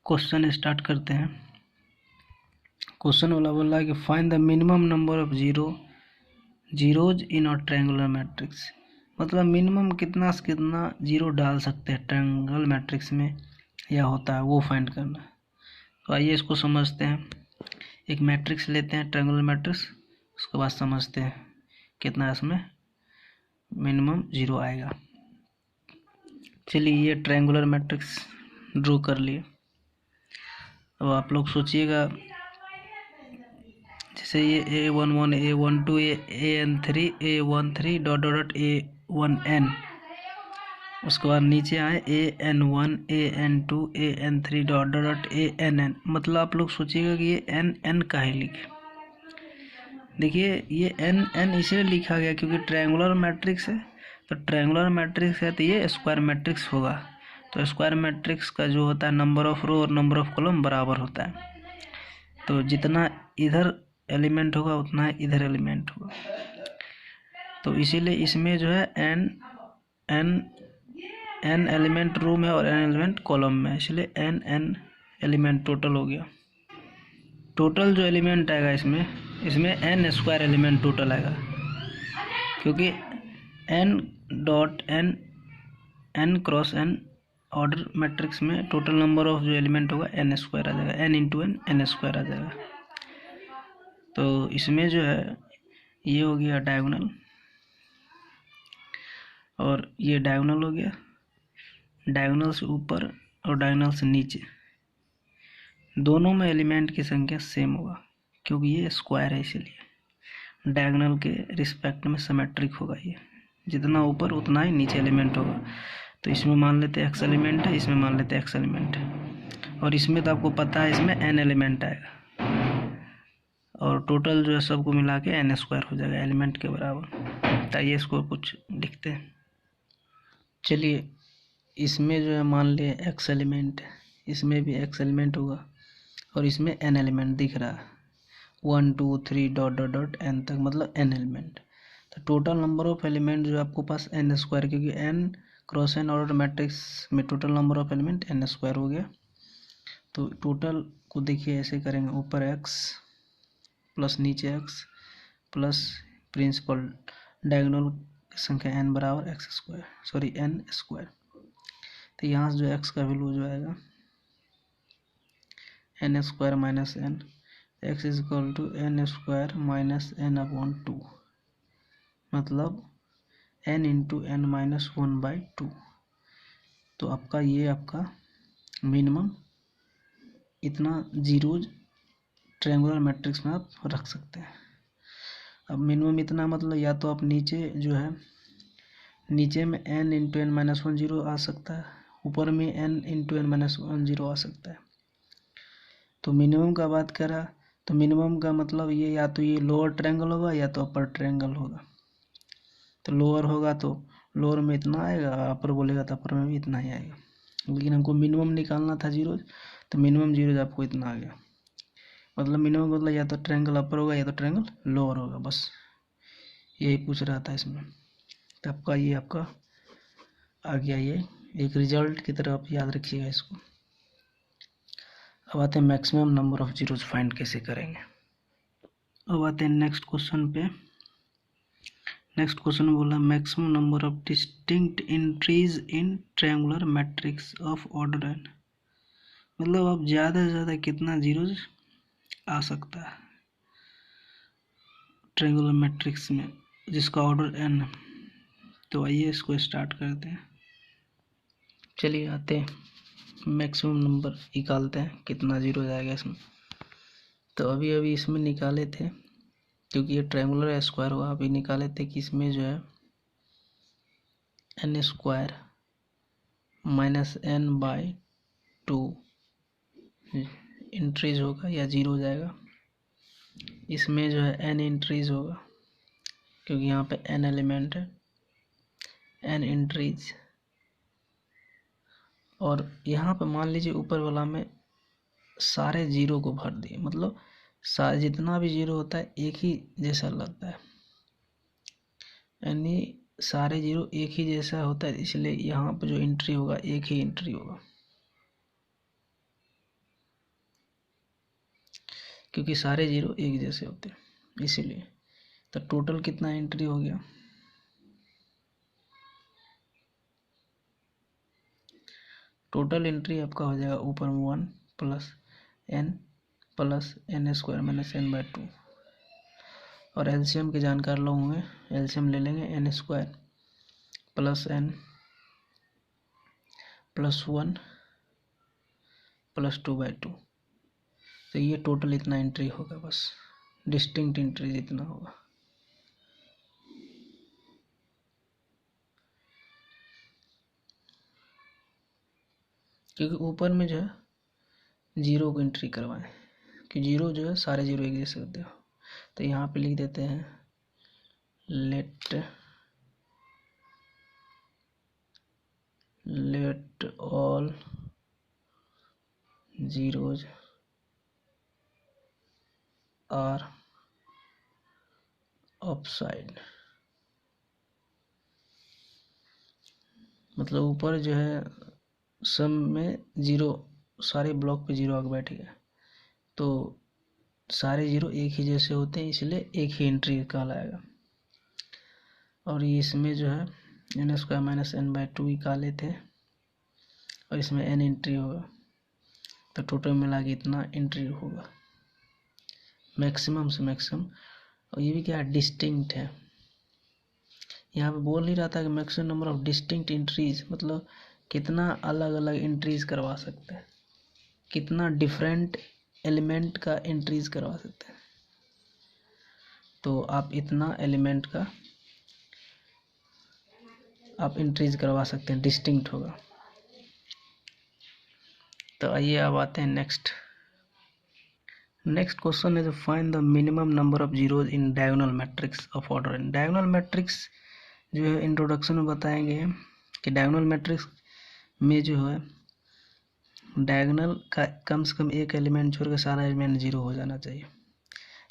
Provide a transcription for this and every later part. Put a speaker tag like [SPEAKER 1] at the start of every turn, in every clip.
[SPEAKER 1] Question start करते हैं। Question वाला बोल रहा है कि find the minimum number of zeros in a triangular matrix. मतलब मिनिमम कितना से कितना जीरो डाल सकते हैं ट्रायंगल मैट्रिक्स में या होता है वो फाइंड करना। तो आइए इसको समझते हैं। एक मैट्रिक्स लेते हैं ट्रायंगुलर मैट्रिक्स, उसके बाद समझते हैं कितना इसमें मिनिमम जीरो आएगा। चलिए ये ट्रायंगुलर मैट्रिक्स ड्रॉ कर लिए। अब आप लोग सोचिएगा, जैसे ये A11 A12 AN3 A13 dot dot dot A1N, उसके बाद नीचे आए AN1 AN2 AN3 dot dot dot ANN। मतलब आप लोग सोचिएगा कि ये NN का ही लिखे। देखिए ये NN इसलिए लिखा गया क्योंकि ट्रायंगुलर मैट्रिक्स है, तो ट्रायंगुलर मैट्रिक्स है तो ये स्क्वायर मैट्रिक्स होगा। तो स्क्वायर मैट्रिक्स का जो होता है नंबर ऑफ रो और नंबर ऑफ कॉलम बराबर होता है, तो जितना इधर एलिमेंट होगा उतना इधर एलिमेंट होगा। तो इसीलिए इसमें जो है n एलिमेंट रो में और n एलिमेंट कॉलम में, इसलिए n एलिमेंट टोटल हो गया। टोटल जो एलिमेंट आएगा इसमें n स्क्वायर एलिमेंट टोटल आएगा, क्योंकि n dot n cross n order matrix में टोटल नंबर ऑफ जो एलिमेंट होगा n स्क्वायर आ जाएगा, n इंटू n स्क्वायर आ जाएगा। तो इसमें जो है ये हो गया डायगोनल और ये डायगोनल हो गया। डायगोनल से ऊपर और डायगोनल से नीचे दोनों में एलिमेंट की संख्या सेम होगा, क्योंकि ये स्क्वायर है इसलिए डायगोनल के रिस्पेक्ट में सिमेट्रिक होगा। ये जितना ऊपर उतना ही नीचे एलिमेंट होगा। तो इसमें मान लेते हैं x एलिमेंट है, इसमें मान लेते हैं x एलिमेंट है, और इसमें तो आपको पता है इसमें n एलिमेंट आएगा और टोटल जो है सबको मिला के n स्क्वायर हो जाएगा एलिमेंट के बराबर। तो आइए इसको कुछ लिखते हैं। चलिए इसमें जो है मान लिए x एलिमेंट है, इसमें भी x एलिमेंट होगा और इसमें n एलिमेंट दिख रहा है 1 2 3 डॉट डॉट डॉट n तक, मतलब n एलिमेंट। तो टोटल नंबर ऑफ एलिमेंट जो है आपको पास n स्क्वायर, क्योंकि n cross n order matrix में total number of element n square हो गया। तो टोटल को देखिए ऐसे करेंगे, ऊपर x प्लस नीचे x प्लस प्रिंसिपल डायगोनल संख्या n बराबर x square, sorry n square. तो यहाँ से जो x का वैल्यू जो आएगा n square minus n, x is equal to n square minus n upon 2, मतलब n इंटू n माइनस 1/2। तो आपका ये आपका मिनिमम इतना जीरोज ट्रायंगुलर मैट्रिक्स में आप रख सकते हैं। अब मिनिमम इतना मतलब या तो आप नीचे जो है नीचे में n into n minus 1 zero आ सकता है, ऊपर में n into n minus 1 zero आ सकता है। तो मिनिमम का बात करा तो मिनिमम का मतलब ये या तो ये लोअर ट्रायंगल होगा या तो अपर ट्रायंगल होगा। तो लोअर होगा तो लोअर में इतना आएगा, अपर बोलेगा तो अपर में भी इतना ही आएगा। लेकिन हमको मिनिमम निकालना था जीरोज, तो मिनिमम जीरोज आपको इतना आ गया। मतलब मिनिमम मतलब या तो ट्रायंगल अपर होगा या तो ट्रायंगल लोअर होगा, बस यही पूछ रहा था इसमें। तो आपका ये आपका आ गया, ये एक रिजल्ट की तरह आप याद रखिएगा इसको। अब आते हैं maximum number of zeros find कैसे करेंगे। अब आते हैं नेक्स्ट क्वेश्चन पे। नेक्स्ट क्वेश्चन बोला maximum number of distinct entries in triangular matrix of order n। मतलब अब ज़्यादा से ज़्यादा कितना जीरोज आ सकता है ट्रायंगुलर मैट्रिक्स में जिसका ऑर्डर n। तो आइए इसको स्टार्ट करते हैं। चलिए आते हैं मैक्सिमम नंबर निकालते हैं, कितना जीरो जाएगा इसमें। तो अभी इसमें निकाले थे, क्योंकि ये ट्रायंगुलर स्क्वायर हुआ, अभी निकाले थे कि इसमें जो है n square minus n/2 entries होगा या जीरो हो जाएगा। इसमें जो है n इंट्रीज होगा, क्योंकि यहाँ पे n एलिमेंट है, n इंट्रीज। और यहाँ पे मान लीजिए ऊपर वाला में सारे जीरो को भर दिए, मतलब सारे जितना भी जीरो होता है एक ही जैसा लगता है, यानी सारे जीरो एक ही जैसा होता है, इसलिए यहाँ पे जो एंट्री होगा एक ही एंट्री होगा। क्योंकि सारे जीरो एक जैसे होते हैं इसीलिए। तो टोटल कितना एंट्री हो गया, टोटल एंट्री आपका हो जाएगा ऊपर में 1 plus n square minus n by 2, और एलसीएम के जानकार लोग होंगे, एलसीएम ले लेंगे n square plus n plus 1 plus 2/2। तो ये टोटल इतना एंट्री होगा, बस डिस्टिंक्ट एंट्री इतना होगा। क्योंकि ऊपर में जो है जीरो को एंट्री करवाएं, कि जीरो जो है सारे जीरो एक जैसे होते हो। तो यहाँ पे लिख देते हैं let all zeros are upside। मतलब ऊपर जो है सम में जीरो, सारे ब्लॉक पे जीरो आके बैठ गया, तो सारे जीरो एक ही जैसे होते हैं इसलिए एक ही एंट्री कहलाएगा। और ये इसमें जो है n square minus n by 2 निकाले थे, और इसमें एन एंट्री होगा, तो टोटल मिला के इतना एंट्री होगा मैक्सिमम से मैक्सिमम। और ये भी क्या डिस्टिंक्ट है, यहाँ पे बोल ही रहा था कि maximum number of distinct entries, मतलब कितना अलग अलग एंट्रीज करवा सकते हैं, कितना डिफरेंट एलिमेंट का एंट्रीज करवा सकते हैं। तो आप इतना एलिमेंट का आप एंट्रीज करवा सकते हैं, डिस्टिंक्ट होगा। तो आइए अब आते हैं नेक्स्ट क्वेश्चन है, find the minimum number of zeros in diagonal matrix of order n। Diagonal matrix जो है इंट्रोडक्शन में बताएंगे कि डायगोनल मैट्रिक्स में जो है डायगोनल का कम से कम एक एलिमेंट छोड़ के सारा एलिमेंट जीरो हो जाना चाहिए,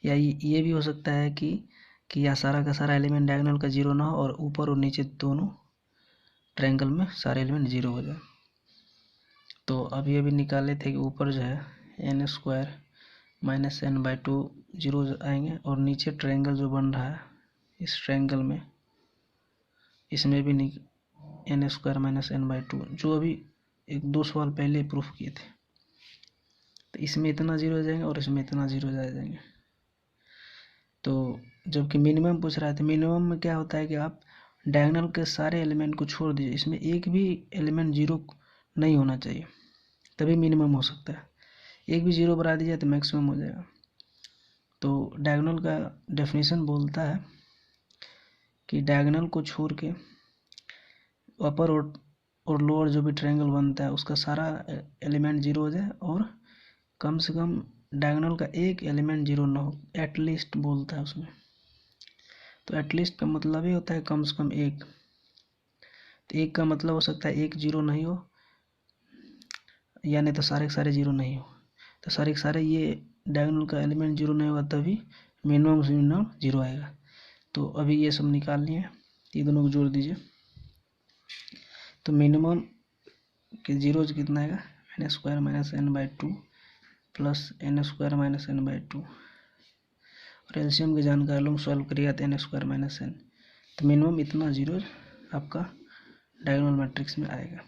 [SPEAKER 1] या ये भी हो सकता है कि या सारा का सारा एलिमेंट डायगोनल का जीरो ना हो और ऊपर और नीचे दोनों ट्रायंगल में सारे एलिमेंट जीरो हो जाए। तो अभी निकाले थे कि ऊपर जो है n square minus n by 2 zero आएंगे, और नीचे ट्रायंगल जो बन रहा है इस ट्रायंगल में, इसमें भी n square minus n by 2 जो अभी 1-2 सवाल पहले प्रूफ किए थे, तो इसमें इतना जीरो आ जाएंगे और इसमें इतना जीरो आ जाएंगे। तो जबकि मिनिमम पूछ रहा है, तो मिनिमम में क्या होता है कि आप डायगोनल के सारे एलिमेंट को छोड़ दीजिए, इसमें एक भी एलिमेंट जीरो नहीं होना चाहिए, तभी मिनिमम हो सकता है। एक भी जीरो बढ़ा दीजिए तो मैक्सिमम हो जाएगा। तो डायगोनल का डेफिनेशन बोलता है कि डायगोनल को छोड़ के अपर और लोअर जो भी ट्रायंगल बनता है उसका सारा एलिमेंट जीरो हो जाए, और कम से कम डायगोनल का एक एलिमेंट जीरो ना हो, एटलीस्ट बोलता है उसमें। तो एटलीस्ट का मतलब ही होता है कम से कम एक। तो एक का मतलब हो सकता है एक जीरो नहीं हो, या नहीं तो सारे के सारे जीरो नहीं हो। तो सारे के सारे ये डायगोनल का एलिमेंट जीरो नहीं होगा तभी मिनिमम से मिनिमम जीरो आएगा। तो अभी ये सब निकाल लिए, ये दोनों को जोड़ दीजिए, तो मिनिमम के जीरो कितना आएगा, n square minus n by 2 plus n square minus n by 2, और एलसीएम के जानकार लोग सॉल्व करिएगा तो एन स्क्वायर माइनस एन। तो मिनिमम इतना जीरो आपका डायगोनल मैट्रिक्स में आएगा।